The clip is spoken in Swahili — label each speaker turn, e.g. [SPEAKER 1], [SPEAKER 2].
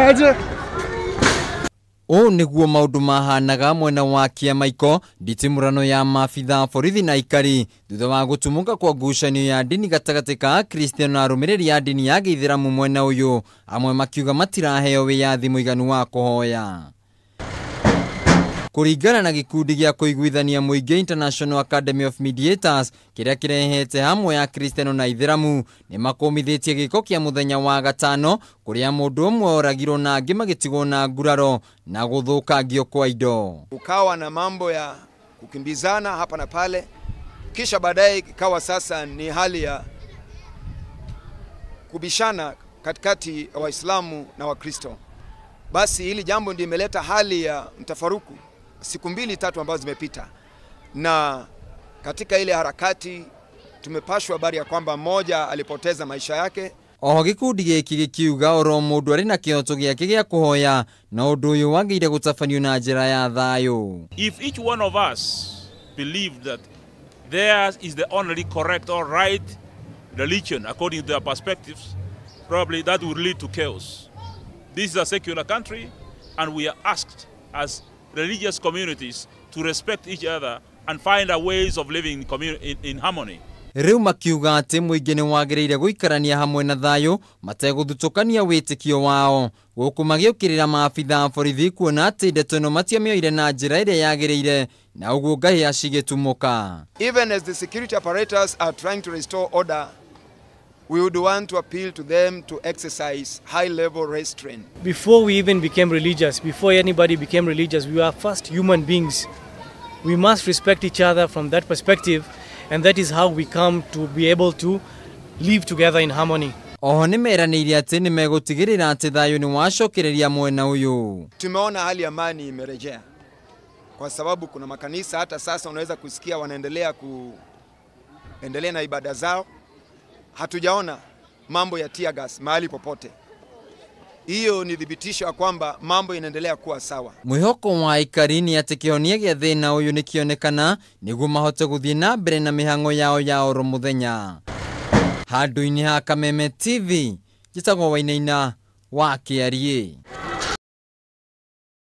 [SPEAKER 1] aje.
[SPEAKER 2] O niguo maundu mahanaga mwena wa Kiamaiko nditimurano ya maabitha borithi na ikari thutha wa gutumuka kwa ngucanio ya dini gatagati ka Kristiano na arumiriri ya dini ya Githiramu mwena uyu, amwe makiuga matiraheo wiyathi muiganu wa kuhoya. Kuringana na gikundi gya kuiguithania muingi International Academy of Mediators kiria kirehete hamwe ya Kristiano na Ithiramu ni makomithitie giko kia muthenya wa gatano kuria mundu umwe oragirwo na angi magitigwo na nguraro na guthukangio kwa indo.
[SPEAKER 3] Ukawa na mambo ya kukimbizana hapa na pale, kisha baadaye ikawa sasa ni hali ya kubishana katikati ya Waislamu na Wakristo. Basi hili jambo ndio imeleta hali ya mtafaruku siku 2-3 ambazo zimepita, na katika ile harakati tumepashwa habari ya kwamba mmoja alipoteza maisha yake.
[SPEAKER 2] Oho gikundi giki gikiuga oro mundu ari na kioto giake gia kuhoya na undu uyu wagire gutafanio na njira ya thayu.
[SPEAKER 4] If each one of us believed that theirs is the only correct or right religion according to their perspectives, probably that would lead to chaos. This is a secular country, and we are asked as religious communities to respect each other and find our ways of living in harmony.
[SPEAKER 2] Riu makiuga ati muingi ni wagireire guikarania hamwe na thayu mateguthutukania witikio wao guku magiukirira maabitha borithi kuona ati ndeto ino matiamioire na njira iria yagireire na uguo ngahi acigitumuka.
[SPEAKER 3] Even as the security apparatus are trying to restore order, we would want to appeal to them to exercise high-level restraint.
[SPEAKER 1] Before we even became religious, before anybody became religious, we were first human beings. We must respect each other from that perspective, and that is how we come to be able to live together in harmony.
[SPEAKER 2] Oho nimeraniire ati ni megutigirira ati thayu ni wacokereria mwena uyu.
[SPEAKER 3] Tumeona hali ya amani imerejea, kwa sababu kuna makanisa hata sasa unaweza kusikia wanaendelea na ibada zao. Hatujaona mambo ya tear gas mahali popote. Hiyo ni thibitisho kwamba mambo inaendelea kuwa sawa.
[SPEAKER 2] Mwihoko wa ikarini ati kionia gia thina uyu ni kionekana niguo mahote guthie na mbere na mihango yao ya oro muthenya. Handu-ini ha Kameme TV, jitagwo Wainaina wa Kiarie.